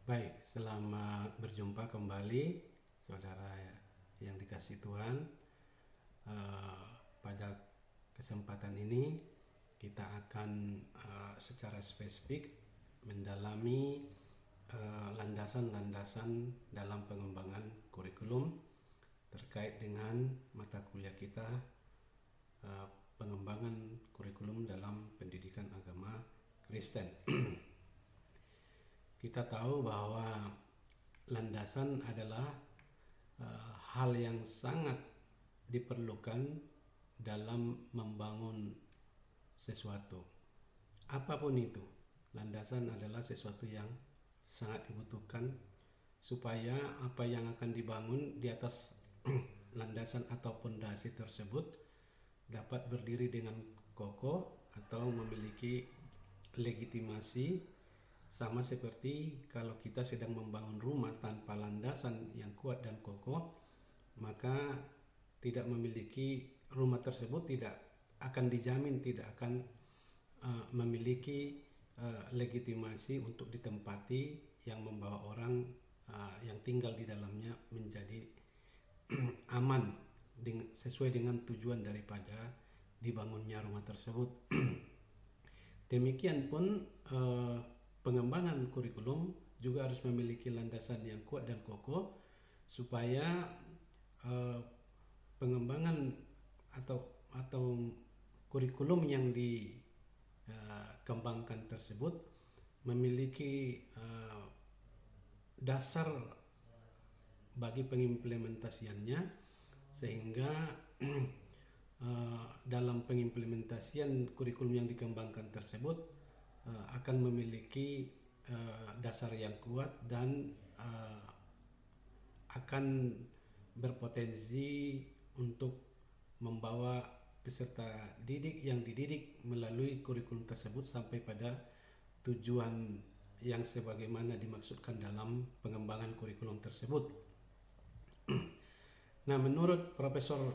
Baik, selamat berjumpa kembali saudara yang dikasihi Tuhan. Pada kesempatan ini kita akan secara spesifik mendalami landasan-landasan dalam pengembangan kurikulum terkait dengan mata kuliah kita, pengembangan kurikulum dalam pendidikan agama Kristen. Kita tahu bahwa landasan adalah hal yang sangat diperlukan dalam membangun sesuatu. Apapun itu, landasan adalah sesuatu yang sangat dibutuhkan supaya apa yang akan dibangun di atas landasan atau pondasi tersebut dapat berdiri dengan kokoh atau memiliki legitimasi. Sama seperti kalau kita sedang membangun rumah tanpa landasan yang kuat dan kokoh, maka tidak memiliki rumah tersebut tidak akan dijamin tidak akan memiliki legitimasi untuk ditempati yang membawa orang yang tinggal di dalamnya menjadi aman sesuai dengan tujuan daripada dibangunnya rumah tersebut. Demikian pun pengembangan kurikulum juga harus memiliki landasan yang kuat dan kokoh supaya pengembangan atau kurikulum yang dikembangkan tersebut memiliki dasar bagi pengimplementasiannya, sehingga dalam pengimplementasian kurikulum yang dikembangkan tersebut akan memiliki dasar yang kuat dan akan berpotensi untuk membawa peserta didik yang dididik melalui kurikulum tersebut sampai pada tujuan yang sebagaimana dimaksudkan dalam pengembangan kurikulum tersebut. Nah, menurut Profesor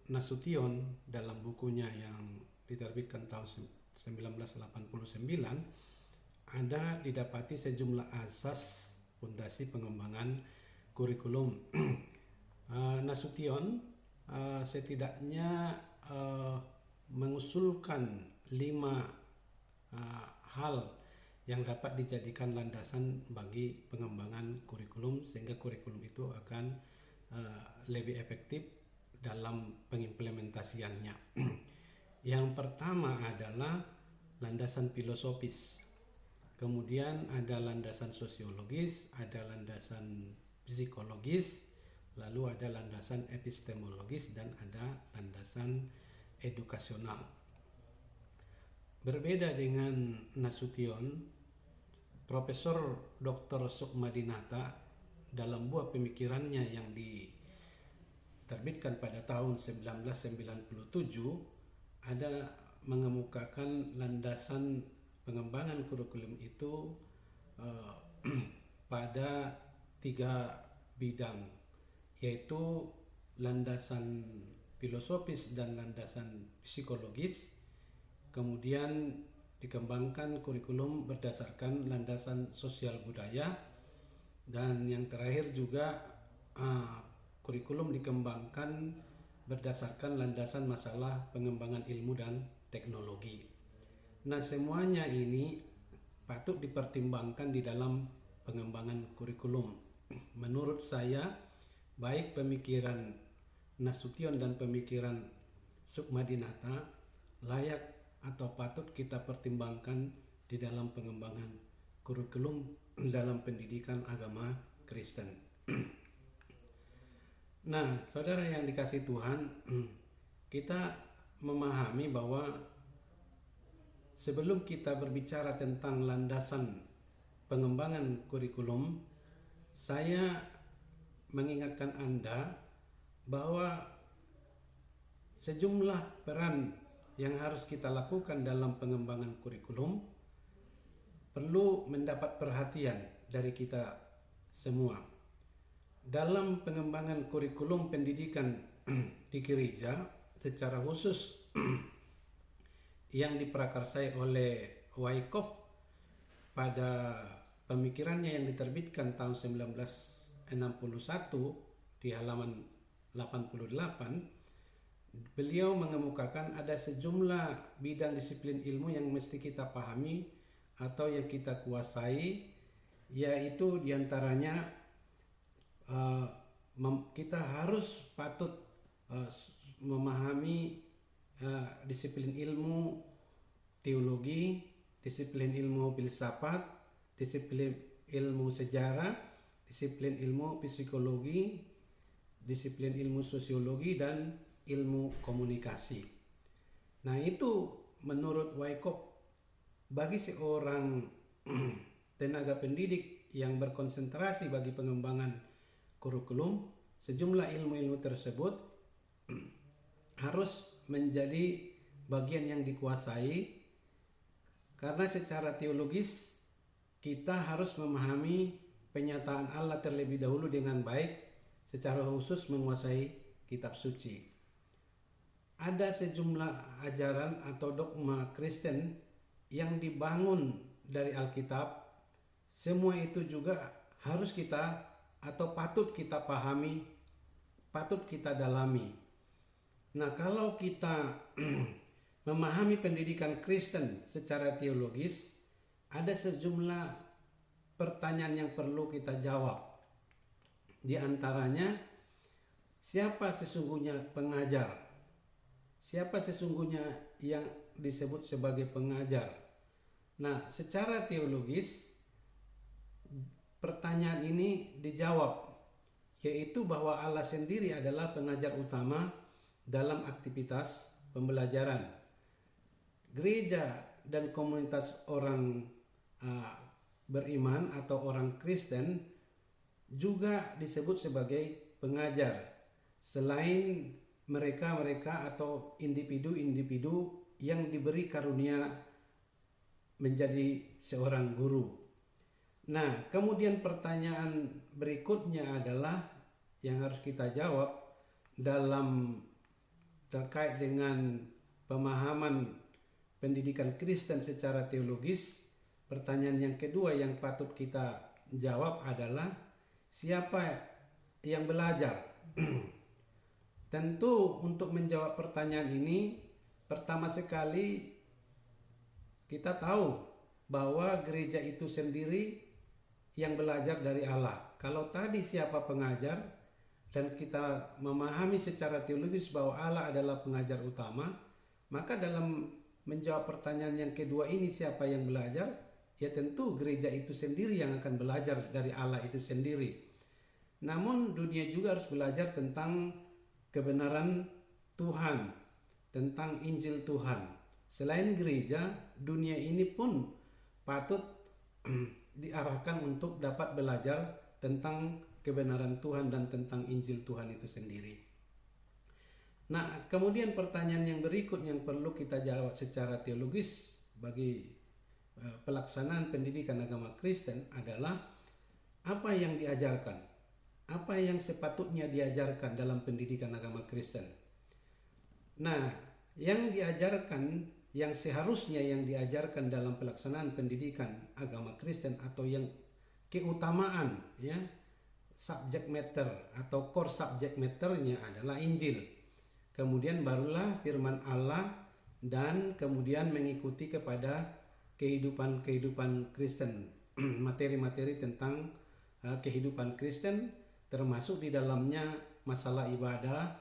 Nasution dalam bukunya yang diterbitkan tahun 1989, ada didapati sejumlah asas fondasi pengembangan kurikulum. Nasution setidaknya mengusulkan 5 hal yang dapat dijadikan landasan bagi pengembangan kurikulum sehingga kurikulum itu akan lebih efektif dalam pengimplementasiannya. Yang pertama adalah landasan filosofis, kemudian ada landasan sosiologis, ada landasan psikologis, lalu ada landasan epistemologis, dan ada landasan edukasional. Berbeda dengan Nasution, Profesor Dr. Sukmadinata dalam buah pemikirannya yang diterbitkan pada tahun 1997 ada mengemukakan landasan pengembangan kurikulum itu pada 3 bidang, yaitu landasan filosofis dan landasan psikologis. Kemudian dikembangkan kurikulum berdasarkan landasan sosial budaya, dan yang terakhir juga kurikulum dikembangkan berdasarkan landasan masalah pengembangan ilmu dan teknologi. Nah, semuanya ini patut dipertimbangkan di dalam pengembangan kurikulum. Menurut saya, baik pemikiran Nasution dan pemikiran Sukmadinata layak atau patut kita pertimbangkan di dalam pengembangan kurikulum dalam pendidikan agama Kristen. Nah, saudara yang dikasihi Tuhan, kita memahami bahwa sebelum kita berbicara tentang landasan pengembangan kurikulum, saya mengingatkan Anda bahwa sejumlah peran yang harus kita lakukan dalam pengembangan kurikulum perlu mendapat perhatian dari kita semua. Dalam pengembangan kurikulum pendidikan di gereja secara khusus yang diprakarsai oleh Wyckoff pada pemikirannya yang diterbitkan tahun 1961 di halaman 88, beliau mengemukakan ada sejumlah bidang disiplin ilmu yang mesti kita pahami atau yang kita kuasai, yaitu diantaranya kita harus patut memahami disiplin ilmu teologi, disiplin ilmu filsafat, disiplin ilmu sejarah, disiplin ilmu psikologi, disiplin ilmu sosiologi, dan ilmu komunikasi. Nah, itu menurut Wyckoff, bagi seorang tenaga pendidik yang berkonsentrasi bagi pengembangan kurikulum, sejumlah ilmu-ilmu tersebut harus menjadi bagian yang dikuasai, karena secara teologis kita harus memahami penyataan Allah terlebih dahulu dengan baik, secara khusus menguasai kitab suci. Ada sejumlah ajaran atau dogma Kristen yang dibangun dari Alkitab. Semua itu juga harus kita atau patut kita pahami, patut kita dalami. Nah, kalau kita memahami pendidikan Kristen secara teologis, ada sejumlah pertanyaan yang perlu kita jawab. Di antaranya, siapa sesungguhnya pengajar? Siapa sesungguhnya yang disebut sebagai pengajar? Nah, secara teologis, pertanyaan ini dijawab, yaitu bahwa Allah sendiri adalah pengajar utama dalam aktivitas pembelajaran. Gereja dan komunitas orang beriman atau orang Kristen juga disebut sebagai pengajar, selain mereka atau individu-individu yang diberi karunia menjadi seorang guru. Nah, kemudian pertanyaan berikutnya adalah yang harus kita jawab dalam terkait dengan pemahaman pendidikan Kristen secara teologis. Pertanyaan yang kedua yang patut kita jawab adalah siapa yang belajar? Tentu untuk menjawab pertanyaan ini, pertama sekali kita tahu bahwa gereja itu sendiri yang belajar dari Allah. Kalau tadi siapa pengajar, dan kita memahami secara teologis bahwa Allah adalah pengajar utama, maka dalam menjawab pertanyaan yang kedua ini, siapa yang belajar? Ya tentu gereja itu sendiri yang akan belajar dari Allah itu sendiri. Namun dunia juga harus belajar tentang kebenaran Tuhan, tentang Injil Tuhan. Selain gereja, dunia ini pun patut diarahkan untuk dapat belajar tentang kebenaran Tuhan dan tentang Injil Tuhan itu sendiri. Nah, kemudian pertanyaan yang berikut yang perlu kita jawab secara teologis bagi pelaksanaan pendidikan agama Kristen adalah apa yang diajarkan, apa yang sepatutnya diajarkan dalam pendidikan agama Kristen. Nah, yang diajarkan, yang seharusnya yang diajarkan dalam pelaksanaan pendidikan agama Kristen atau yang keutamaan, ya, subject matter atau core subject matternya adalah Injil. Kemudian barulah firman Allah, dan kemudian mengikuti kepada kehidupan Kristen, materi-materi tentang kehidupan Kristen, termasuk di dalamnya masalah ibadah,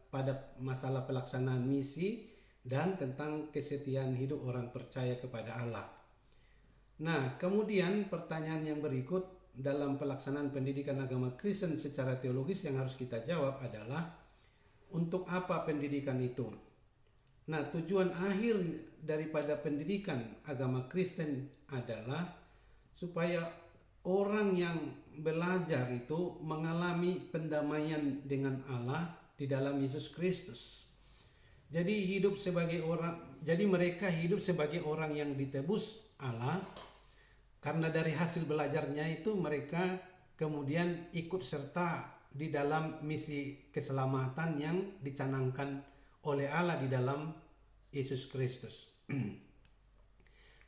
pada masalah pelaksanaan misi, dan tentang kesetiaan hidup orang percaya kepada Allah. Nah, kemudian pertanyaan yang berikut dalam pelaksanaan pendidikan agama Kristen secara teologis yang harus kita jawab adalah, untuk apa pendidikan itu? Nah, tujuan akhir daripada pendidikan agama Kristen adalah supaya orang yang belajar itu mengalami pendamaian dengan Allah di dalam Yesus Kristus. Jadi mereka hidup sebagai orang yang ditebus Allah, karena dari hasil belajarnya itu mereka kemudian ikut serta di dalam misi keselamatan yang dicanangkan oleh Allah di dalam Yesus Kristus.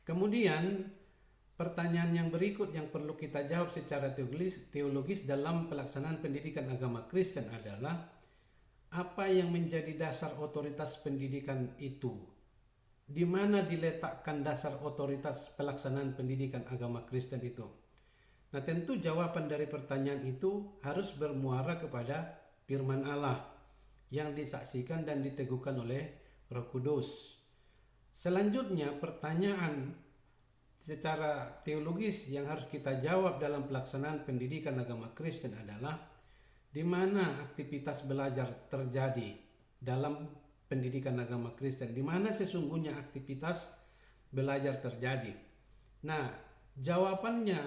Kemudian Pertanyaan yang berikut yang perlu kita jawab secara teologis dalam pelaksanaan pendidikan agama Kristen adalah, apa yang menjadi dasar otoritas pendidikan itu? Di mana diletakkan dasar otoritas pelaksanaan pendidikan agama Kristen itu? Nah, tentu jawaban dari pertanyaan itu harus bermuara kepada firman Allah yang disaksikan dan diteguhkan oleh Roh Kudus. Selanjutnya, pertanyaan secara teologis yang harus kita jawab dalam pelaksanaan pendidikan agama Kristen adalah, di mana aktivitas belajar terjadi dalam pendidikan agama Kristen? Di mana sesungguhnya aktivitas belajar terjadi? Nah, jawabannya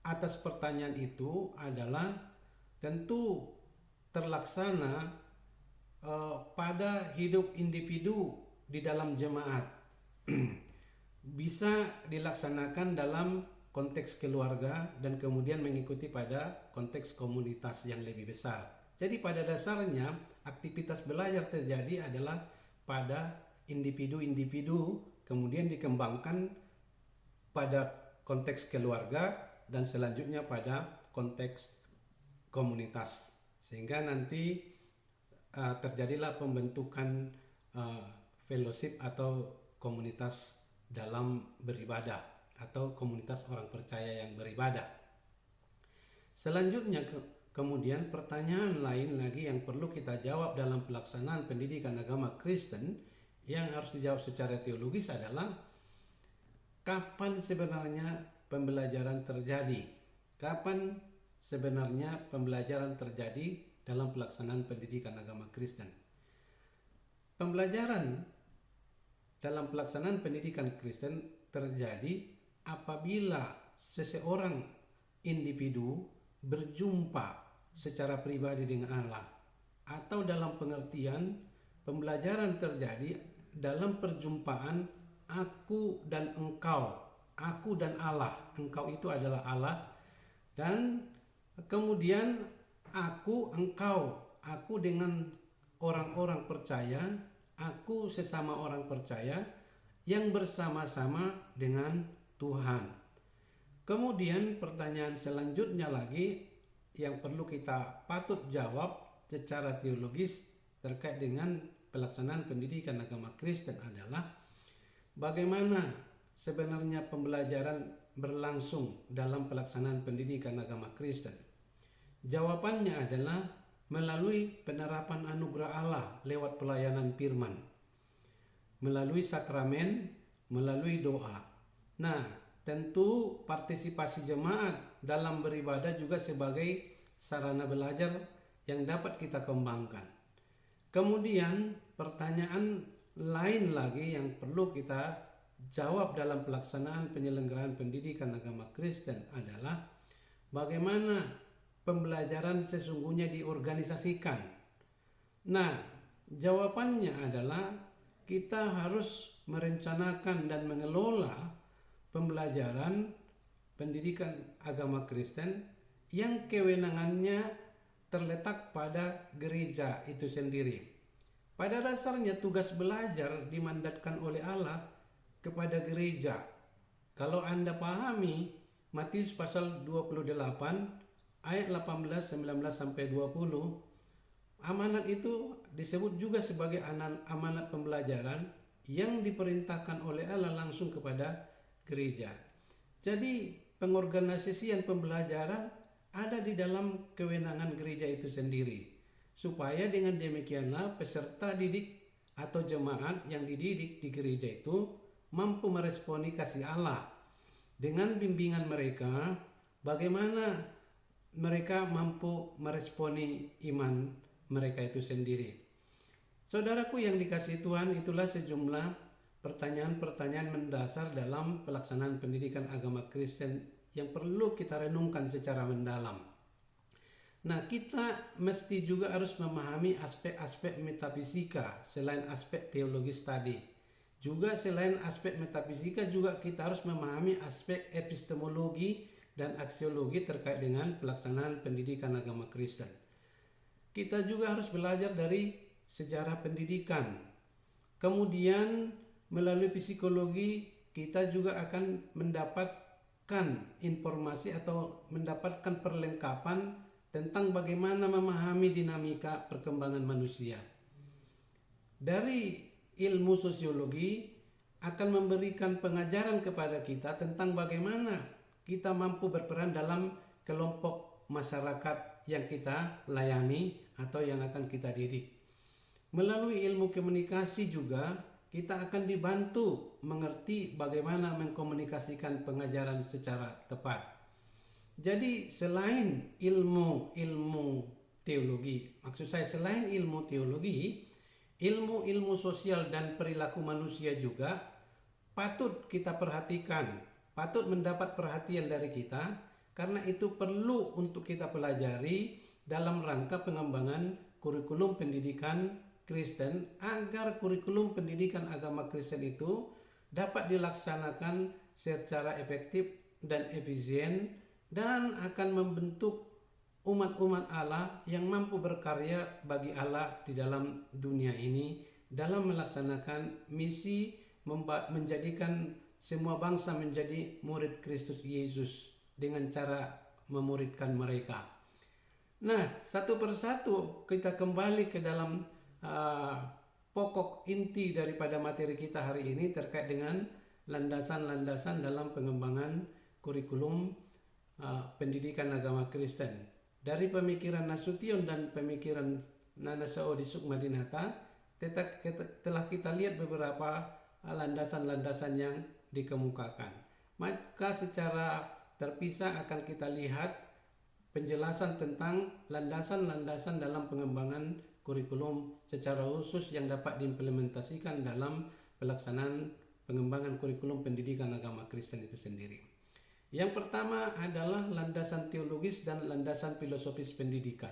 atas pertanyaan itu adalah tentu terlaksana pada hidup individu di dalam jemaat. Bisa dilaksanakan dalam konteks keluarga dan kemudian mengikuti pada konteks komunitas yang lebih besar. Jadi pada dasarnya aktivitas belajar terjadi adalah pada individu-individu, kemudian dikembangkan pada konteks keluarga dan selanjutnya pada konteks komunitas, sehingga nanti terjadilah pembentukan fellowship atau komunitas dalam beribadah atau komunitas orang percaya yang beribadah. Selanjutnya kemudian pertanyaan lain lagi yang perlu kita jawab dalam pelaksanaan pendidikan agama Kristen yang harus dijawab secara teologis adalah, kapan sebenarnya pembelajaran terjadi? Kapan sebenarnya pembelajaran terjadi dalam pelaksanaan pendidikan agama Kristen? Pembelajaran dalam pelaksanaan pendidikan Kristen terjadi apabila seseorang individu berjumpa secara pribadi dengan Allah, atau dalam pengertian pembelajaran terjadi dalam perjumpaan aku dan engkau, aku dan Allah. Engkau itu adalah Allah, dan kemudian aku, engkau, aku dengan orang-orang percaya, aku sesama orang percaya yang bersama-sama dengan Tuhan. Kemudian pertanyaan selanjutnya lagi yang perlu kita patut jawab secara teologis terkait dengan pelaksanaan pendidikan agama Kristen adalah, bagaimana sebenarnya pembelajaran berlangsung dalam pelaksanaan pendidikan agama Kristen? Jawabannya adalah melalui penerapan anugerah Allah lewat pelayanan firman, melalui sakramen, melalui doa. Nah, tentu partisipasi jemaat dalam beribadah juga sebagai sarana belajar yang dapat kita kembangkan. Kemudian pertanyaan lain lagi yang perlu kita jawab dalam pelaksanaan penyelenggaraan pendidikan agama Kristen adalah, bagaimana pembelajaran sesungguhnya diorganisasikan? Nah, jawabannya adalah kita harus merencanakan dan mengelola pembelajaran pendidikan agama Kristen yang kewenangannya terletak pada gereja itu sendiri. Pada dasarnya tugas belajar dimandatkan oleh Allah kepada gereja. Kalau Anda pahami Matius pasal 28 ayat 18, 19 sampai 20, amanat itu disebut juga sebagai amanat pembelajaran yang diperintahkan oleh Allah langsung kepada gereja. Jadi pengorganisasian pembelajaran ada di dalam kewenangan gereja itu sendiri, supaya dengan demikianlah peserta didik atau jemaat yang dididik di gereja itu mampu meresponi kasih Allah. Dengan bimbingan mereka, bagaimana mereka mampu meresponi iman mereka itu sendiri. Saudaraku yang dikasihi Tuhan, itulah sejumlah pertanyaan-pertanyaan mendasar dalam pelaksanaan pendidikan agama Kristen yang perlu kita renungkan secara mendalam. Nah, kita mesti juga harus memahami aspek-aspek metafisika selain aspek teologis tadi. Juga selain aspek metafisika juga kita harus memahami aspek epistemologi dan aksiologi terkait dengan pelaksanaan pendidikan agama Kristen. Kita juga harus belajar dari sejarah pendidikan. Kemudian melalui psikologi kita juga akan mendapat informasi atau mendapatkan perlengkapan tentang bagaimana memahami dinamika perkembangan manusia. Dari ilmu sosiologi akan memberikan pengajaran kepada kita tentang bagaimana kita mampu berperan dalam kelompok masyarakat yang kita layani atau yang akan kita didik. Melalui ilmu komunikasi juga kita akan dibantu mengerti bagaimana mengkomunikasikan pengajaran secara tepat. Jadi selain ilmu teologi, selain ilmu teologi, ilmu sosial dan perilaku manusia juga patut kita perhatikan, patut mendapat perhatian dari kita, karena itu perlu untuk kita pelajari dalam rangka pengembangan kurikulum pendidikan Kristen, agar kurikulum pendidikan agama Kristen itu dapat dilaksanakan secara efektif dan efisien dan akan membentuk umat-umat Allah yang mampu berkarya bagi Allah di dalam dunia ini dalam melaksanakan misi menjadikan semua bangsa menjadi murid Kristus Yesus dengan cara memuridkan mereka. Nah, satu persatu kita kembali ke dalam pokok inti daripada materi kita hari ini terkait dengan landasan-landasan dalam pengembangan kurikulum pendidikan agama Kristen. Dari pemikiran Nasution dan pemikiran Nana Saodi Sukmadinata telah kita lihat beberapa landasan-landasan yang dikemukakan. Maka secara terpisah akan kita lihat penjelasan tentang landasan-landasan dalam pengembangan kurikulum secara khusus yang dapat diimplementasikan dalam pelaksanaan pengembangan kurikulum pendidikan agama Kristen itu sendiri. Yang pertama adalah landasan teologis dan landasan filosofis pendidikan.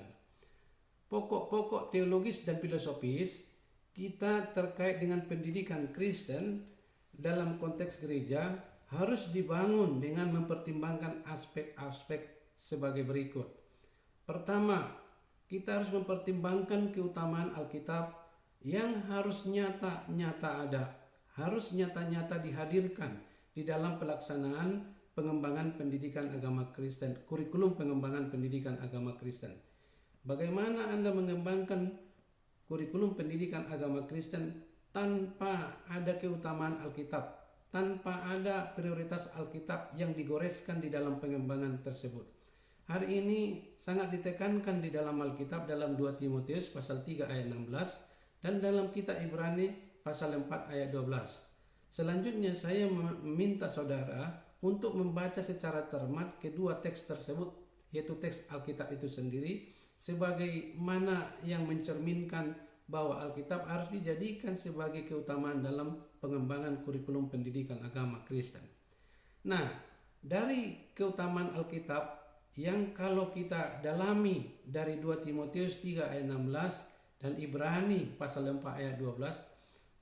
Pokok-pokok teologis dan filosofis kita terkait dengan pendidikan Kristen dalam konteks gereja harus dibangun dengan mempertimbangkan aspek-aspek sebagai berikut. Pertama, kita harus mempertimbangkan keutamaan Alkitab yang harus nyata-nyata ada, harus nyata-nyata dihadirkan di dalam pelaksanaan pengembangan pendidikan agama Kristen, kurikulum pengembangan pendidikan agama Kristen. Bagaimana Anda mengembangkan kurikulum pendidikan agama Kristen tanpa ada keutamaan Alkitab, tanpa ada prioritas Alkitab yang digoreskan di dalam pengembangan tersebut? Hari ini sangat ditekankan di dalam Alkitab dalam 2 Timotius pasal 3 ayat 16 dan dalam kitab Ibrani pasal 4 ayat 12. Selanjutnya saya meminta saudara untuk membaca secara cermat kedua teks tersebut, yaitu teks Alkitab itu sendiri, sebagaimana yang mencerminkan bahwa Alkitab harus dijadikan sebagai keutamaan dalam pengembangan kurikulum pendidikan agama Kristen. Nah, dari keutamaan Alkitab yang kalau kita dalami dari 2 Timotius 3 ayat 16 dan Ibrani pasal 4 ayat 12,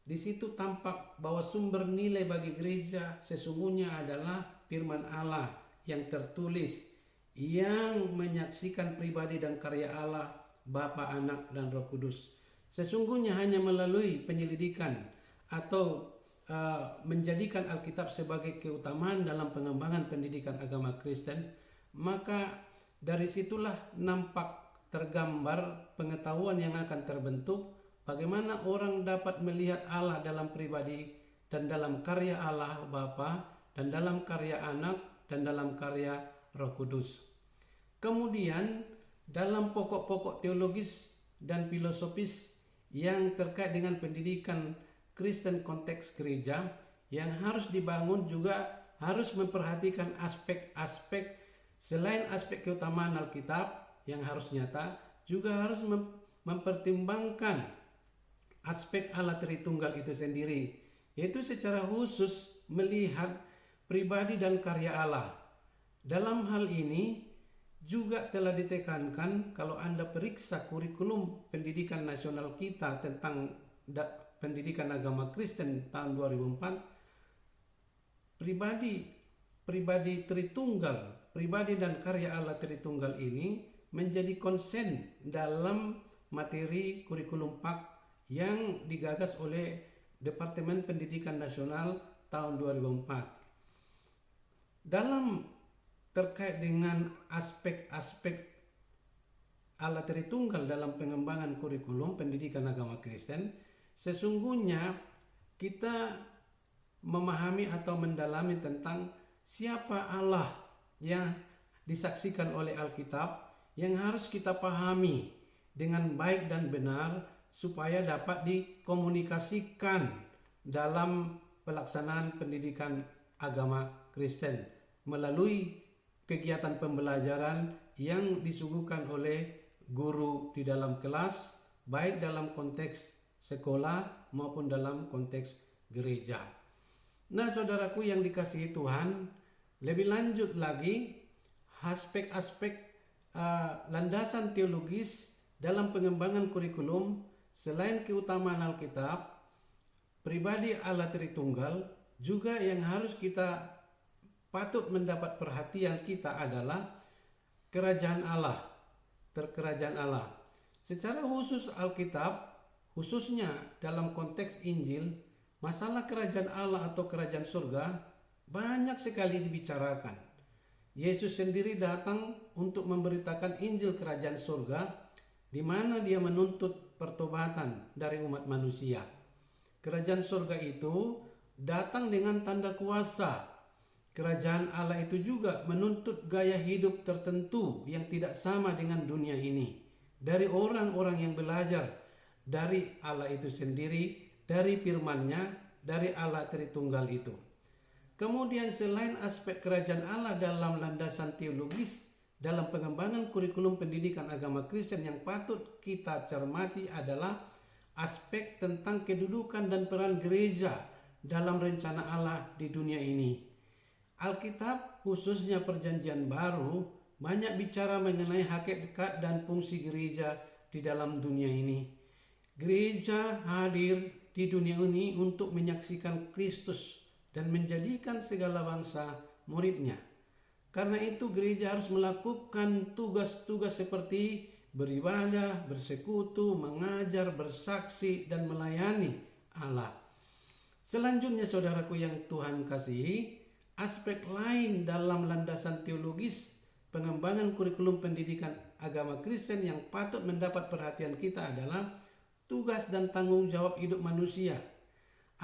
di situ tampak bahwa sumber nilai bagi gereja sesungguhnya adalah firman Allah yang tertulis, yang menyaksikan pribadi dan karya Allah, Bapa, Anak, dan Roh Kudus. Sesungguhnya hanya melalui penyelidikan atau menjadikan Alkitab sebagai keutamaan dalam pengembangan pendidikan agama Kristen, maka dari situlah nampak tergambar pengetahuan yang akan terbentuk bagaimana orang dapat melihat Allah dalam pribadi dan dalam karya Allah Bapa dan dalam karya Anak dan dalam karya Roh Kudus. Kemudian dalam pokok-pokok teologis dan filosofis yang terkait dengan pendidikan Kristen konteks gereja yang harus dibangun juga harus memperhatikan aspek-aspek. Selain aspek keutamaan Alkitab yang harus nyata, juga harus mempertimbangkan aspek Allah Tritunggal itu sendiri, yaitu secara khusus melihat pribadi dan karya Allah. Dalam hal ini juga telah ditekankan kalau Anda periksa kurikulum pendidikan nasional kita tentang pendidikan agama Kristen tahun 2004, pribadi Tritunggal, pribadi dan karya Allah Tritunggal ini menjadi konsen dalam materi kurikulum PAK yang digagas oleh Departemen Pendidikan Nasional tahun 2004. Dalam terkait dengan aspek-aspek Allah Tritunggal dalam pengembangan kurikulum pendidikan agama Kristen, sesungguhnya kita memahami atau mendalami tentang siapa Allah yang disaksikan oleh Alkitab, yang harus kita pahami dengan baik dan benar supaya dapat dikomunikasikan dalam pelaksanaan pendidikan agama Kristen melalui kegiatan pembelajaran yang disuguhkan oleh guru di dalam kelas, baik dalam konteks sekolah maupun dalam konteks gereja. Nah, saudaraku yang dikasihi Tuhan, lebih lanjut lagi aspek-aspek landasan teologis dalam pengembangan kurikulum selain keutamaan Alkitab, pribadi Allah Tritunggal, juga yang harus kita patut mendapat perhatian kita adalah kerajaan Allah, kerajaan Allah. Secara khusus Alkitab, khususnya dalam konteks Injil, masalah kerajaan Allah atau kerajaan surga banyak sekali dibicarakan. Yesus sendiri datang untuk memberitakan Injil kerajaan surga, di mana dia menuntut pertobatan dari umat manusia. Kerajaan surga itu datang dengan tanda kuasa. Kerajaan Allah itu juga menuntut gaya hidup tertentu yang tidak sama dengan dunia ini, dari orang-orang yang belajar dari Allah itu sendiri, dari firman-Nya, dari Allah Tritunggal itu. Kemudian selain aspek kerajaan Allah dalam landasan teologis, dalam pengembangan kurikulum pendidikan agama Kristen yang patut kita cermati adalah aspek tentang kedudukan dan peran gereja dalam rencana Allah di dunia ini. Alkitab, khususnya Perjanjian Baru, banyak bicara mengenai hakikat dan fungsi gereja di dalam dunia ini. Gereja hadir di dunia ini untuk menyaksikan Kristus dan menjadikan segala bangsa muridnya. Karena itu gereja harus melakukan tugas-tugas seperti beribadah, bersekutu, mengajar, bersaksi, dan melayani Allah. Selanjutnya saudaraku yang Tuhan kasihi, aspek lain dalam landasan teologis pengembangan kurikulum pendidikan agama Kristen yang patut mendapat perhatian kita adalah tugas dan tanggung jawab hidup manusia.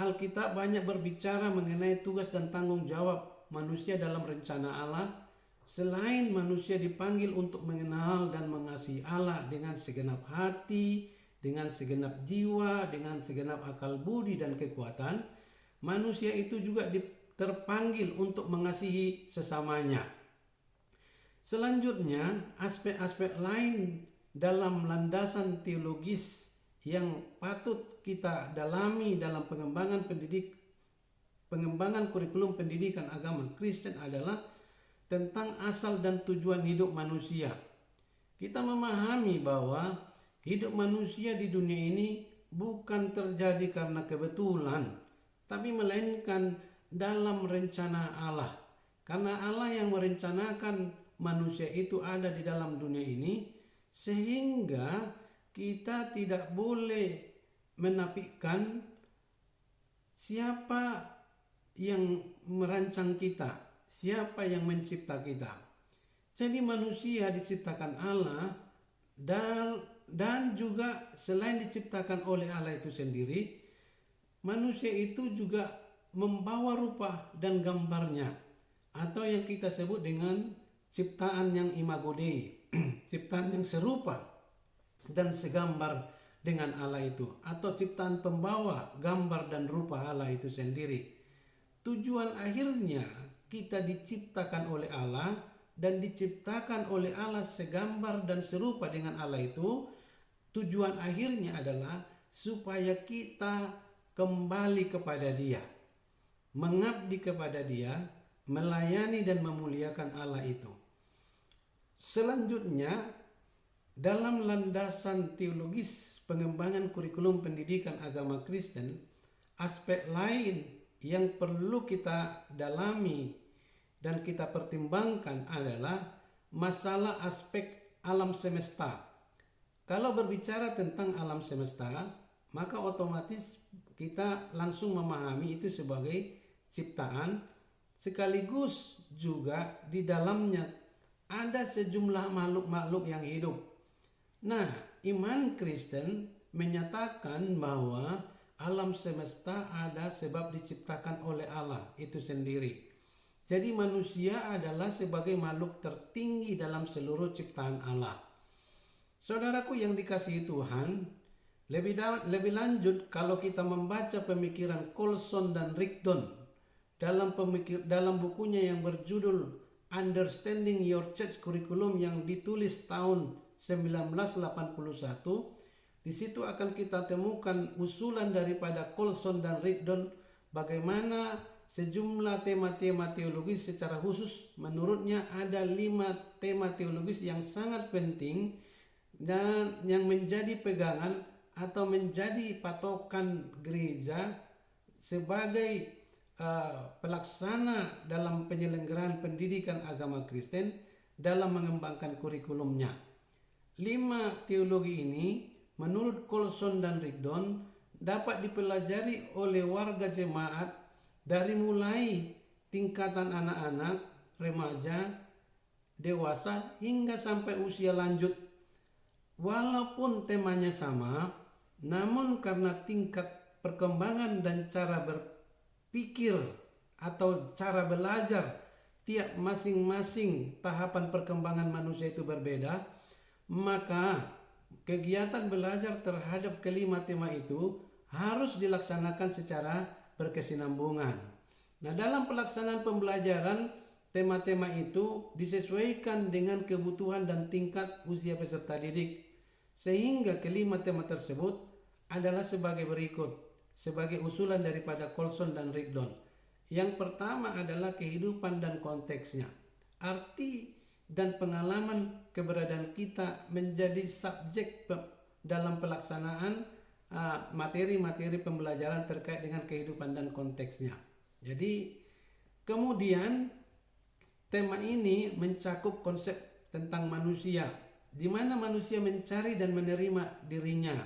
Alkitab banyak berbicara mengenai tugas dan tanggung jawab manusia dalam rencana Allah. Selain manusia dipanggil untuk mengenal dan mengasihi Allah dengan segenap hati, dengan segenap jiwa, dengan segenap akal budi dan kekuatan, manusia itu juga terpanggil untuk mengasihi sesamanya. Selanjutnya, aspek-aspek lain dalam landasan teologis yang patut kita dalami dalam pengembangan kurikulum pendidikan agama Kristen adalah tentang asal dan tujuan hidup manusia. Kita memahami bahwa hidup manusia di dunia ini bukan terjadi karena kebetulan, tapi melainkan dalam rencana Allah. Karena Allah yang merencanakan manusia itu ada di dalam dunia ini, sehingga kita tidak boleh menafikan siapa yang merancang kita, siapa yang mencipta kita. Jadi manusia diciptakan Allah dan juga selain diciptakan oleh Allah itu sendiri, manusia itu juga membawa rupa dan gambarnya, atau yang kita sebut dengan ciptaan yang imago Dei, ciptaan yang serupa dan segambar dengan Allah itu, atau ciptaan pembawa gambar dan rupa Allah itu sendiri. Tujuan akhirnya kita diciptakan oleh Allah dan diciptakan oleh Allah segambar dan serupa dengan Allah itu. Tujuan akhirnya adalah supaya kita kembali kepada Dia, mengabdi kepada Dia, melayani dan memuliakan Allah itu. Selanjutnya, dalam landasan teologis pengembangan kurikulum pendidikan agama Kristen, aspek lain yang perlu kita dalami dan kita pertimbangkan adalah masalah aspek alam semesta. Kalau berbicara tentang alam semesta, maka otomatis kita langsung memahami itu sebagai ciptaan sekaligus juga di dalamnya ada sejumlah makhluk-makhluk yang hidup. Nah, iman Kristen menyatakan bahwa alam semesta ada sebab diciptakan oleh Allah itu sendiri. Jadi manusia adalah sebagai makhluk tertinggi dalam seluruh ciptaan Allah. Saudaraku yang dikasihi Tuhan, lebih lanjut kalau kita membaca pemikiran Colson dan Rigdon dalam bukunya yang berjudul Understanding Your Church Curriculum yang ditulis tahun 1981, di situ akan kita temukan usulan daripada Colson dan Rigdon bagaimana sejumlah tema-tema teologis secara khusus. Menurutnya ada 5 tema teologis yang sangat penting dan yang menjadi pegangan atau menjadi patokan gereja sebagai pelaksana dalam penyelenggaraan pendidikan agama Kristen dalam mengembangkan kurikulumnya. 5 teologi ini menurut Colson dan Rigdon dapat dipelajari oleh warga jemaat dari mulai tingkatan anak-anak, remaja, dewasa hingga sampai usia lanjut. Walaupun temanya sama, namun karena tingkat perkembangan dan cara berpikir atau cara belajar tiap masing-masing tahapan perkembangan manusia itu berbeda, maka kegiatan belajar terhadap kelima tema itu harus dilaksanakan secara berkesinambungan. Nah, dalam pelaksanaan pembelajaran, tema-tema itu disesuaikan dengan kebutuhan dan tingkat usia peserta didik. Sehingga kelima tema tersebut adalah sebagai berikut, sebagai usulan daripada Colson dan Rigdon. Yang pertama adalah kehidupan dan konteksnya. Arti dan pengalaman keberadaan kita menjadi subjek dalam pelaksanaan materi-materi pembelajaran terkait dengan kehidupan dan konteksnya. Jadi kemudian tema ini mencakup konsep tentang manusia, di mana manusia mencari dan menerima dirinya.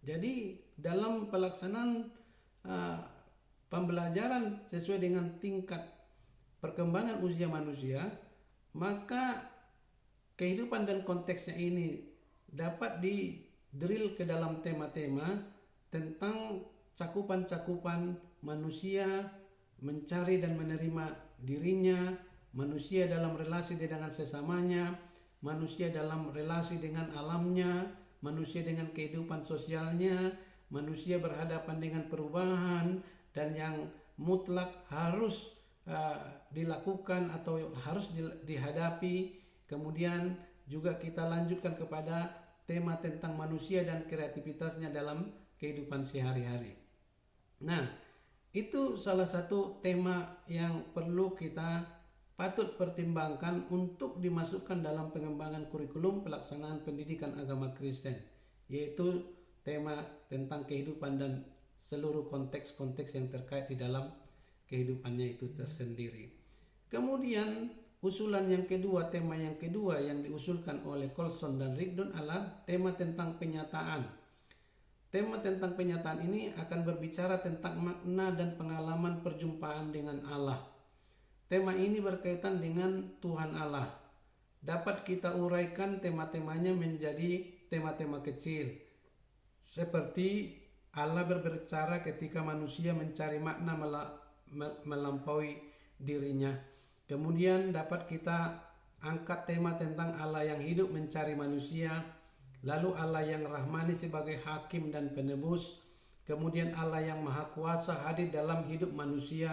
Jadi dalam pelaksanaan pembelajaran sesuai dengan tingkat perkembangan usia manusia, maka kehidupan dan konteksnya ini dapat di-drill ke dalam tema-tema tentang cakupan-cakupan manusia mencari dan menerima dirinya, manusia dalam relasi dengan sesamanya, manusia dalam relasi dengan alamnya, manusia dengan kehidupan sosialnya, manusia berhadapan dengan perubahan dan yang mutlak harus dilakukan atau harus dihadapi. Kemudian juga kita lanjutkan kepada tema tentang manusia dan kreativitasnya dalam kehidupan sehari-hari. Nah, itu salah satu tema yang perlu kita patut pertimbangkan untuk dimasukkan dalam pengembangan kurikulum pelaksanaan pendidikan agama Kristen, yaitu tema tentang kehidupan dan seluruh konteks-konteks yang terkait di dalam kehidupannya itu tersendiri. Kemudian usulan yang kedua, tema yang kedua yang diusulkan oleh Colson dan Rigdon adalah tema tentang penyataan. Tema tentang penyataan ini akan berbicara tentang makna dan pengalaman perjumpaan dengan Allah. Tema ini berkaitan dengan Tuhan Allah. Dapat kita uraikan tema-temanya menjadi tema-tema kecil. Seperti Allah berbicara ketika manusia mencari makna melampaui dirinya. Kemudian dapat kita angkat tema tentang Allah yang hidup mencari manusia. Lalu Allah yang rahmani sebagai hakim dan penebus. Kemudian Allah yang maha kuasa hadir dalam hidup manusia.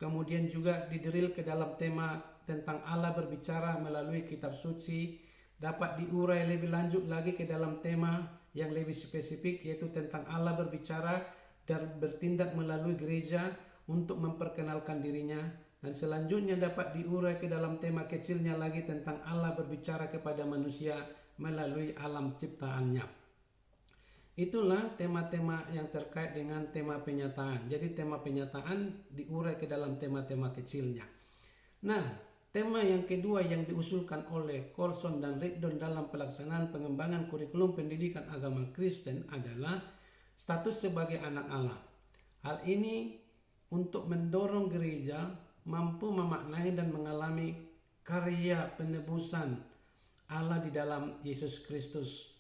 Kemudian juga didrill ke dalam tema tentang Allah berbicara melalui kitab suci. Dapat diurai lebih lanjut lagi ke dalam tema yang lebih spesifik, yaitu tentang Allah berbicara dan bertindak melalui gereja untuk memperkenalkan dirinya. Dan selanjutnya dapat diurai ke dalam tema kecilnya lagi tentang Allah berbicara kepada manusia melalui alam ciptaannya. Itulah tema-tema yang terkait dengan tema penyataan. Jadi tema penyataan diurai ke dalam tema-tema kecilnya. Nah, tema yang kedua yang diusulkan oleh Colson dan Rigdon dalam pelaksanaan pengembangan kurikulum pendidikan agama Kristen adalah status sebagai anak Allah. Hal ini untuk mendorong gereja mampu memaknai dan mengalami karya penebusan Allah di dalam Yesus Kristus.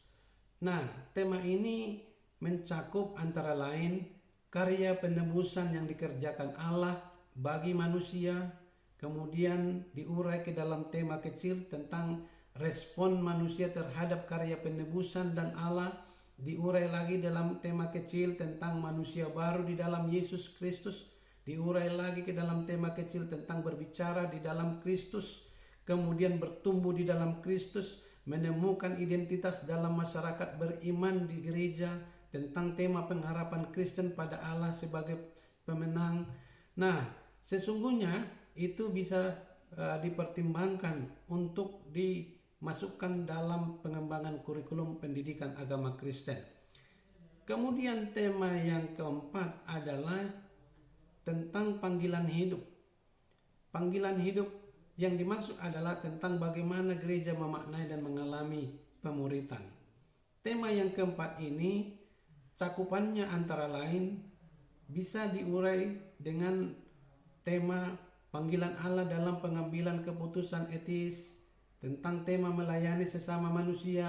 Nah, tema ini mencakup antara lain karya penebusan yang dikerjakan Allah bagi manusia, kemudian diurai ke dalam tema kecil tentang respon manusia terhadap karya penebusan dan Allah, diurai lagi dalam tema kecil tentang manusia baru di dalam Yesus Kristus, diurai lagi ke dalam tema kecil tentang berbicara di dalam Kristus, kemudian bertumbuh di dalam Kristus, menemukan identitas dalam masyarakat beriman di gereja, tentang tema pengharapan Kristen pada Allah sebagai pemenang. Nah, sesungguhnya itu bisa dipertimbangkan untuk dimasukkan dalam pengembangan kurikulum pendidikan agama Kristen. Kemudian tema yang keempat adalah tentang panggilan hidup. Panggilan hidup yang dimaksud adalah tentang bagaimana gereja memaknai dan mengalami pemuritan. Tema yang keempat ini cakupannya antara lain bisa diurai dengan tema panggilan Allah dalam pengambilan keputusan etis, tentang tema melayani sesama manusia,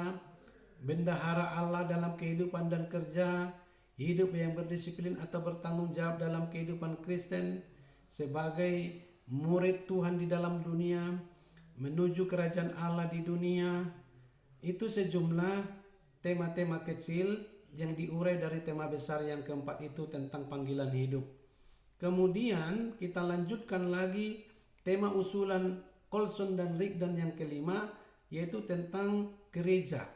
bendahara Allah dalam kehidupan dan kerja, hidup yang berdisiplin atau bertanggung jawab dalam kehidupan Kristen, sebagai murid Tuhan di dalam dunia, menuju kerajaan Allah di dunia. Itu sejumlah tema-tema kecil yang diurai dari tema besar yang keempat itu tentang panggilan hidup. Kemudian kita lanjutkan lagi tema usulan Colson dan Rigdon yang kelima, yaitu tentang gereja.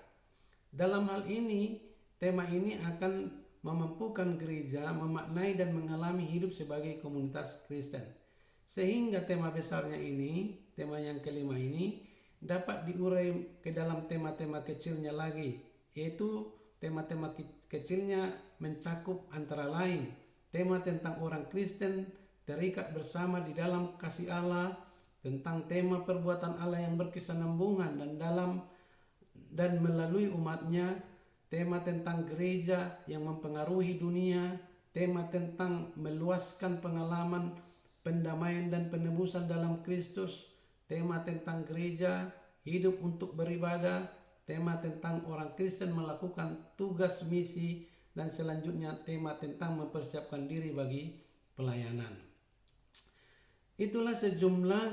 Dalam hal ini, tema ini akan memampukan gereja memaknai dan mengalami hidup sebagai komunitas Kristen. Sehingga tema besarnya ini, tema yang kelima ini, dapat diurai ke dalam tema-tema kecilnya lagi, yaitu tema-tema kecilnya mencakup antara lain tema tentang orang Kristen terikat bersama di dalam kasih Allah, tentang tema perbuatan Allah yang berkesinambungan dan melalui umatnya, tema tentang gereja yang mempengaruhi dunia, tema tentang meluaskan pengalaman pendamaian dan penebusan dalam Kristus, tema tentang gereja hidup untuk beribadah, tema tentang orang Kristen melakukan tugas misi, dan selanjutnya tema tentang mempersiapkan diri bagi pelayanan. Itulah sejumlah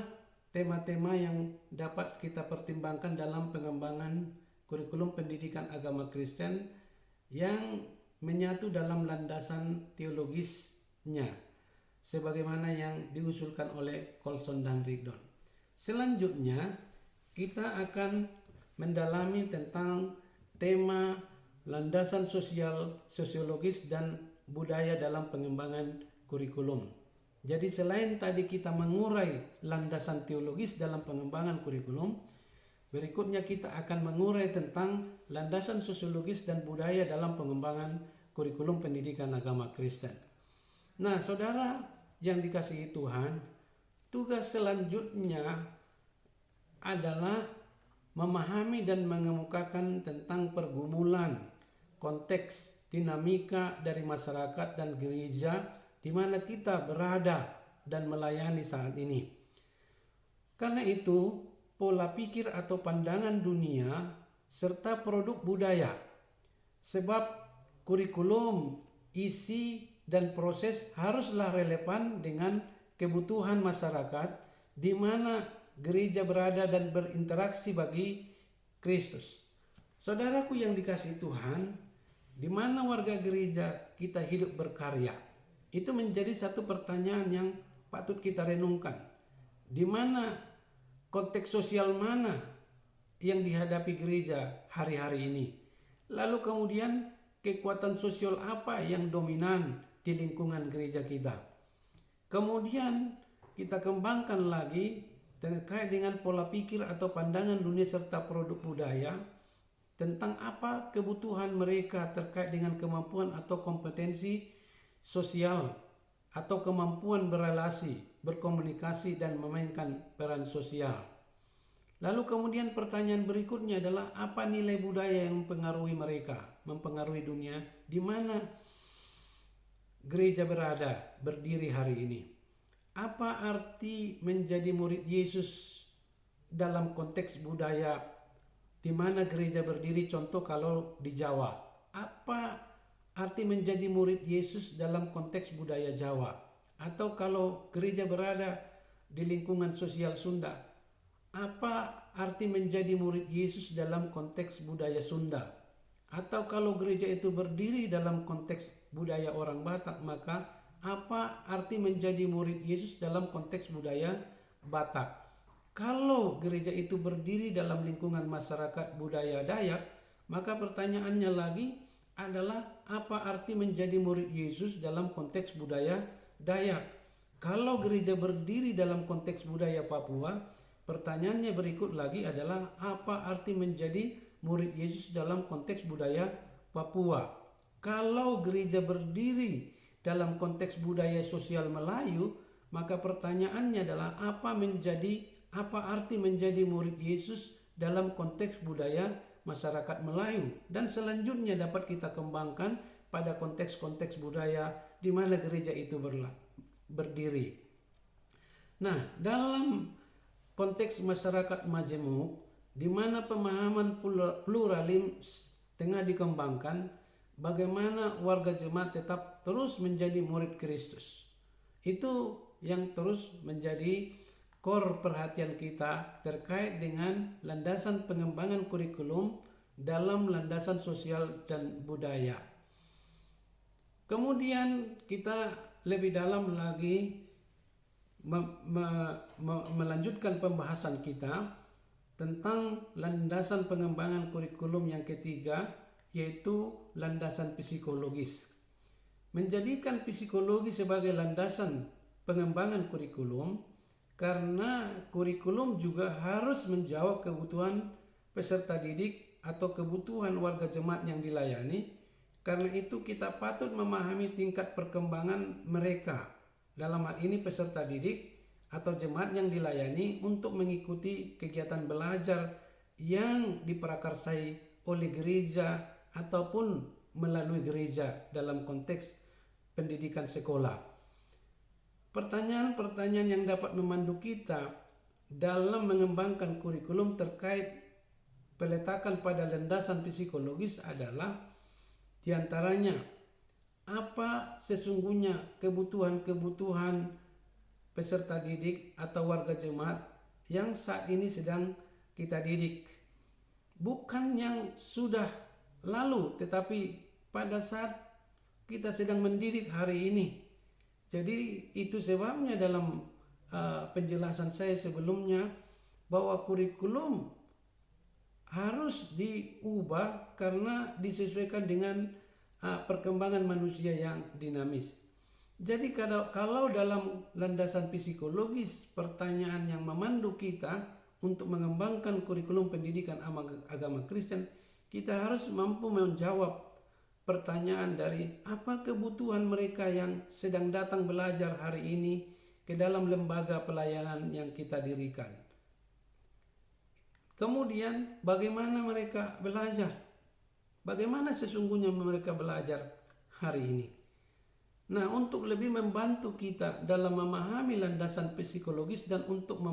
tema-tema yang dapat kita pertimbangkan dalam pengembangan kurikulum pendidikan agama Kristen yang menyatu dalam landasan teologisnya sebagaimana yang diusulkan oleh Colson dan Rigdon. Selanjutnya kita akan mendalami tentang tema landasan sosiologis dan budaya dalam pengembangan kurikulum. Jadi selain tadi kita mengurai landasan teologis dalam pengembangan kurikulum, berikutnya kita akan mengurai tentang landasan sosiologis dan budaya dalam pengembangan kurikulum pendidikan agama Kristen. Nah, saudara yang dikasihi Tuhan, tugas selanjutnya adalah memahami dan mengemukakan tentang pergumulan, konteks, dinamika dari masyarakat dan gereja di mana kita berada dan melayani saat ini. Karena itu, pola pikir atau pandangan dunia serta produk budaya, sebab kurikulum, isi, dan proses haruslah relevan dengan kebutuhan masyarakat di mana gereja berada dan berinteraksi bagi Kristus. Saudaraku yang dikasihi Tuhan, di mana warga gereja kita hidup berkarya? Itu menjadi satu pertanyaan yang patut kita renungkan. Di mana konteks sosial mana yang dihadapi gereja hari-hari ini? Lalu kemudian kekuatan sosial apa yang dominan di lingkungan gereja kita? Kemudian kita kembangkan lagi terkait dengan pola pikir atau pandangan dunia serta produk budaya, tentang apa kebutuhan mereka terkait dengan kemampuan atau kompetensi sosial atau kemampuan berrelasi, berkomunikasi, dan memainkan peran sosial. Lalu kemudian pertanyaan berikutnya adalah apa nilai budaya yang mempengaruhi mereka, mempengaruhi dunia, di mana gereja berada, berdiri hari ini. Apa arti menjadi murid Yesus dalam konteks budaya di mana gereja berdiri, contoh kalau di Jawa? Apa arti menjadi murid Yesus dalam konteks budaya Jawa? Atau kalau gereja berada di lingkungan sosial Sunda, apa arti menjadi murid Yesus dalam konteks budaya Sunda? Atau kalau gereja itu berdiri dalam konteks budaya orang Batak, maka apa arti menjadi murid Yesus dalam konteks budaya Batak? Kalau gereja itu berdiri dalam lingkungan masyarakat budaya Dayak, maka pertanyaannya lagi adalah apa arti menjadi murid Yesus dalam konteks budaya Dayak? Kalau gereja berdiri dalam konteks budaya Papua, pertanyaannya berikut lagi adalah apa arti menjadi murid Yesus dalam konteks budaya Papua? Kalau gereja berdiri dalam konteks budaya sosial Melayu, maka pertanyaannya adalah apa arti menjadi murid Yesus dalam konteks budaya masyarakat Melayu, dan selanjutnya dapat kita kembangkan pada konteks-konteks budaya di mana gereja itu berdiri. Nah, dalam konteks masyarakat majemuk di mana pemahaman pluralis tengah dikembangkan, bagaimana warga jemaat tetap terus menjadi murid Kristus. Itu yang terus menjadi core perhatian kita terkait dengan landasan pengembangan kurikulum dalam landasan sosial dan budaya. Kemudian kita lebih dalam lagi melanjutkan pembahasan kita tentang landasan pengembangan kurikulum yang ketiga, yaitu landasan psikologis. Menjadikan psikologi sebagai landasan pengembangan kurikulum karena kurikulum juga harus menjawab kebutuhan peserta didik atau kebutuhan warga jemaat yang dilayani. Karena itu kita patut memahami tingkat perkembangan mereka, dalam hal ini peserta didik atau jemaat yang dilayani, untuk mengikuti kegiatan belajar yang diprakarsai oleh gereja ataupun melalui gereja dalam konteks pendidikan sekolah. Pertanyaan-pertanyaan yang dapat memandu kita dalam mengembangkan kurikulum terkait peletakan pada landasan psikologis adalah diantaranya, apa sesungguhnya kebutuhan-kebutuhan peserta didik atau warga jemaat yang saat ini sedang kita didik, bukan yang sudah lalu, tetapi pada saat kita sedang mendidik hari ini. Jadi itu sebabnya dalam penjelasan saya sebelumnya bahwa kurikulum harus diubah karena disesuaikan dengan perkembangan manusia yang dinamis. Jadi kalau dalam landasan psikologis, pertanyaan yang memandu kita untuk mengembangkan kurikulum pendidikan agama Kristen, kita harus mampu menjawab pertanyaan dari apa kebutuhan mereka yang sedang datang belajar hari ini ke dalam lembaga pelayanan yang kita dirikan. Kemudian bagaimana mereka belajar? Bagaimana sesungguhnya mereka belajar hari ini? Nah, untuk lebih membantu kita dalam memahami landasan psikologis dan untuk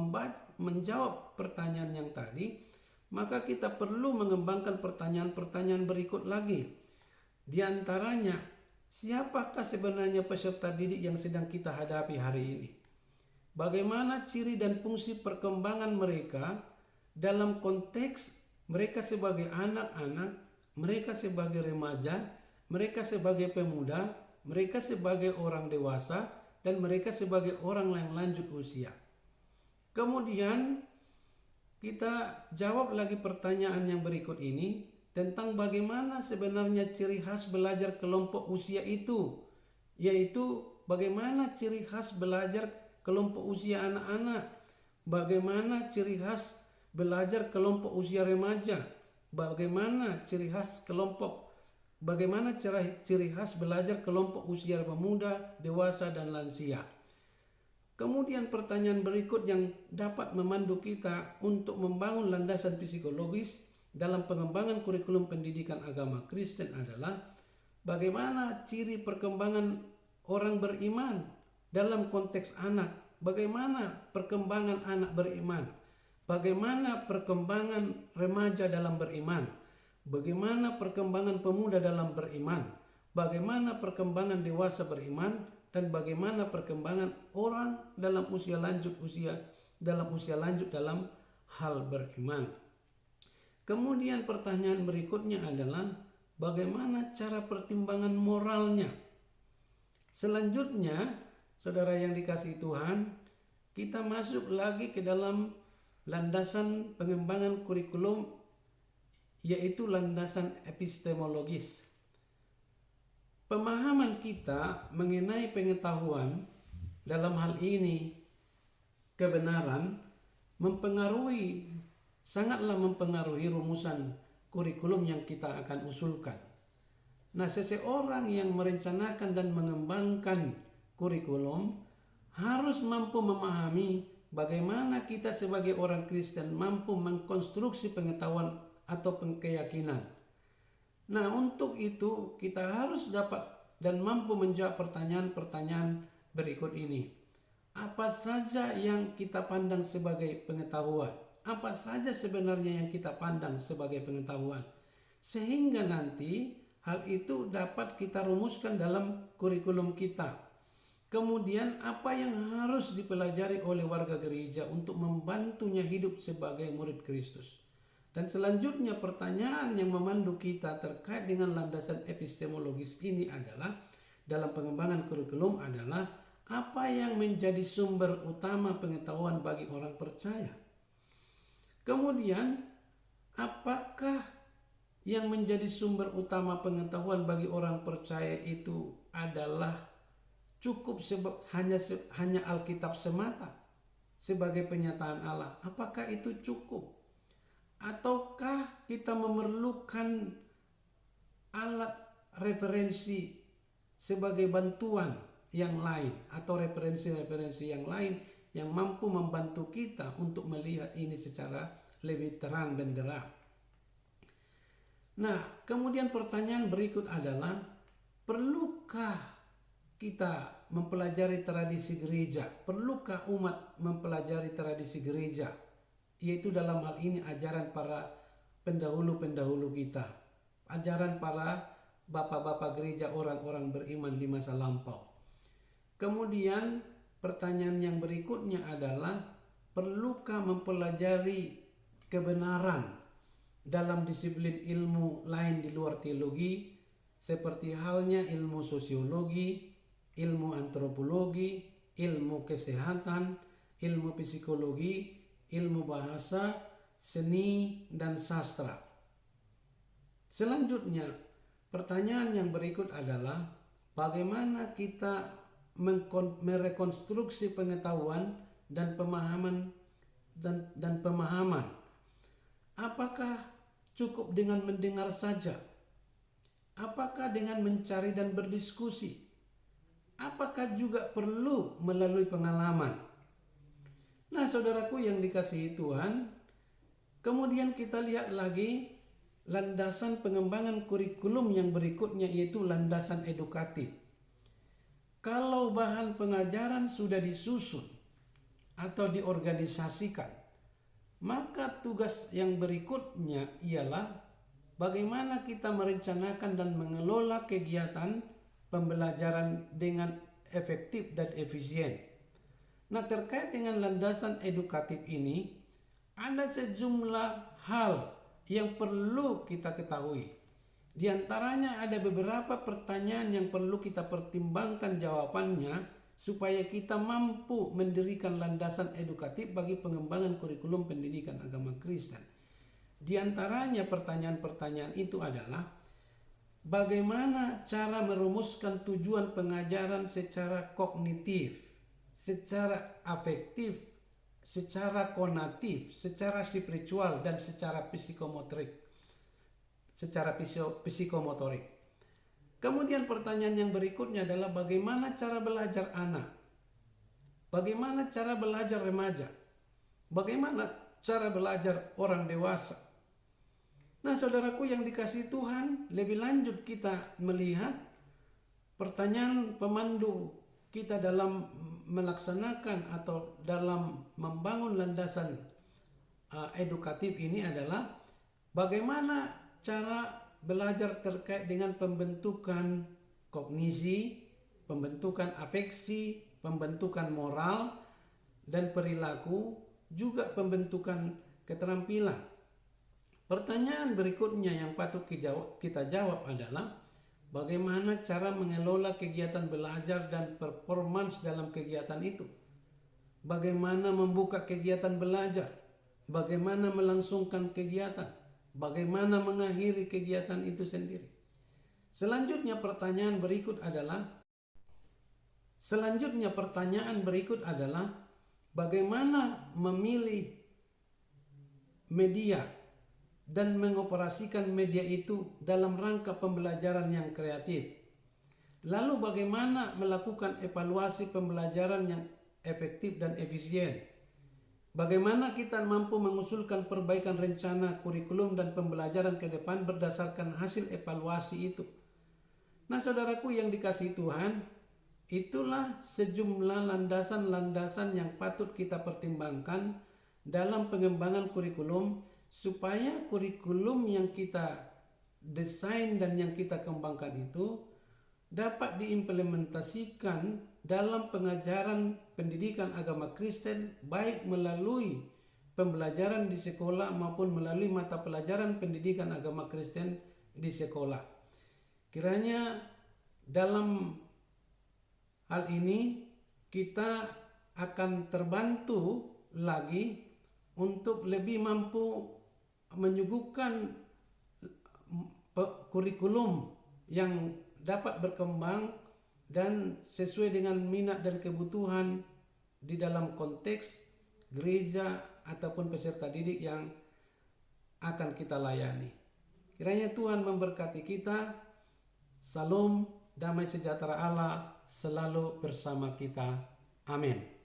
menjawab pertanyaan yang tadi, maka kita perlu mengembangkan pertanyaan-pertanyaan berikut lagi. Di antaranya, siapakah sebenarnya peserta didik yang sedang kita hadapi hari ini? Bagaimana ciri dan fungsi perkembangan mereka dalam konteks mereka sebagai anak-anak, mereka sebagai remaja, mereka sebagai pemuda, mereka sebagai orang dewasa, dan mereka sebagai orang yang lanjut usia. Kemudian kita jawab lagi pertanyaan yang berikut ini tentang bagaimana sebenarnya ciri khas belajar kelompok usia itu, yaitu bagaimana ciri khas belajar kelompok usia anak-anak, bagaimana ciri khas belajar kelompok usia remaja, bagaimana ciri khas belajar kelompok usia pemuda, dewasa, dan lansia. Kemudian pertanyaan berikut yang dapat memandu kita untuk membangun landasan psikologis dalam pengembangan kurikulum pendidikan agama Kristen adalah bagaimana ciri perkembangan orang beriman dalam konteks anak, bagaimana perkembangan anak beriman, bagaimana perkembangan remaja dalam beriman, bagaimana perkembangan pemuda dalam beriman, bagaimana perkembangan dewasa beriman, dan bagaimana perkembangan orang dalam usia lanjut dalam hal beriman. Kemudian pertanyaan berikutnya adalah bagaimana cara pertimbangan moralnya. Selanjutnya, saudara yang dikasihi Tuhan, kita masuk lagi ke dalam landasan pengembangan kurikulum, yaitu landasan epistemologis. Pemahaman kita mengenai pengetahuan dalam hal ini kebenaran sangatlah mempengaruhi rumusan kurikulum yang kita akan usulkan. Nah, seseorang yang merencanakan dan mengembangkan kurikulum harus mampu memahami bagaimana kita sebagai orang Kristen mampu mengkonstruksi pengetahuan atau keyakinan. Nah, untuk itu kita harus dapat dan mampu menjawab pertanyaan-pertanyaan berikut ini. Apa saja yang kita pandang sebagai pengetahuan? Apa saja sebenarnya yang kita pandang sebagai pengetahuan? Sehingga nanti hal itu dapat kita rumuskan dalam kurikulum kita. Kemudian apa yang harus dipelajari oleh warga gereja untuk membantunya hidup sebagai murid Kristus. Dan selanjutnya pertanyaan yang memandu kita terkait dengan landasan epistemologis ini adalah dalam pengembangan kurikulum adalah apa yang menjadi sumber utama pengetahuan bagi orang percaya. Kemudian apakah yang menjadi sumber utama pengetahuan bagi orang percaya itu adalah cukup hanya Alkitab semata sebagai penyataan Allah? Apakah itu cukup? Ataukah kita memerlukan alat referensi sebagai bantuan yang lain atau referensi-referensi yang lain yang mampu membantu kita untuk melihat ini secara lebih terang benderang? Nah, kemudian pertanyaan berikut adalah, perlukah kita mempelajari tradisi gereja? Perlukah umat mempelajari tradisi gereja? Yaitu dalam hal ini ajaran para pendahulu-pendahulu kita, ajaran para bapak-bapak gereja, orang-orang beriman di masa lampau. Kemudian pertanyaan yang berikutnya adalah, perlukah mempelajari kebenaran dalam disiplin ilmu lain di luar teologi, seperti halnya ilmu sosiologi, ilmu antropologi, ilmu kesehatan, ilmu psikologi, ilmu bahasa, seni, dan sastra. Selanjutnya, pertanyaan yang berikut adalah bagaimana kita merekonstruksi pengetahuan dan pemahaman dan pemahaman. Apakah cukup dengan mendengar saja? Apakah dengan mencari dan berdiskusi? Apakah juga perlu melalui pengalaman? Nah, saudaraku yang dikasihi Tuhan, kemudian kita lihat lagi landasan pengembangan kurikulum yang berikutnya, yaitu landasan edukatif. Kalau bahan pengajaran sudah disusun atau diorganisasikan, maka tugas yang berikutnya ialah bagaimana kita merencanakan dan mengelola kegiatan pembelajaran dengan efektif dan efisien. Nah, terkait dengan landasan edukatif ini, ada sejumlah hal yang perlu kita ketahui. Di antaranya ada beberapa pertanyaan yang perlu kita pertimbangkan jawabannya supaya kita mampu mendirikan landasan edukatif bagi pengembangan kurikulum pendidikan agama Kristen. Di antaranya pertanyaan-pertanyaan itu adalah, bagaimana cara merumuskan tujuan pengajaran secara kognitif, secara afektif, secara konatif, secara spiritual, dan secara psikomotorik. Kemudian pertanyaan yang berikutnya adalah bagaimana cara belajar anak? Bagaimana cara belajar remaja? Bagaimana cara belajar orang dewasa? Nah, saudaraku yang dikasihi Tuhan, lebih lanjut kita melihat pertanyaan pemandu kita dalam melaksanakan atau dalam membangun landasan edukatif ini adalah bagaimana cara belajar terkait dengan pembentukan kognisi, pembentukan afeksi, pembentukan moral dan perilaku, juga pembentukan keterampilan. Pertanyaan berikutnya yang patut kita jawab adalah bagaimana cara mengelola kegiatan belajar dan performance dalam kegiatan itu. Bagaimana membuka kegiatan belajar, bagaimana melangsungkan kegiatan, bagaimana mengakhiri kegiatan itu sendiri. Selanjutnya pertanyaan berikut adalah bagaimana memilih media dan mengoperasikan media itu dalam rangka pembelajaran yang kreatif. Lalu bagaimana melakukan evaluasi pembelajaran yang efektif dan efisien? Bagaimana kita mampu mengusulkan perbaikan rencana kurikulum dan pembelajaran ke depan berdasarkan hasil evaluasi itu? Nah, saudaraku yang dikasihi Tuhan, itulah sejumlah landasan-landasan yang patut kita pertimbangkan dalam pengembangan kurikulum, supaya kurikulum yang kita desain dan yang kita kembangkan itu dapat diimplementasikan dalam pengajaran pendidikan agama Kristen, baik melalui pembelajaran di sekolah maupun melalui mata pelajaran pendidikan agama Kristen di sekolah. Kiranya dalam hal ini kita akan terbantu lagi untuk lebih mampu menyuguhkan kurikulum yang dapat berkembang dan sesuai dengan minat dan kebutuhan di dalam konteks gereja ataupun peserta didik yang akan kita layani. Kiranya Tuhan memberkati kita. Salam, damai sejahtera Allah selalu bersama kita. Amin.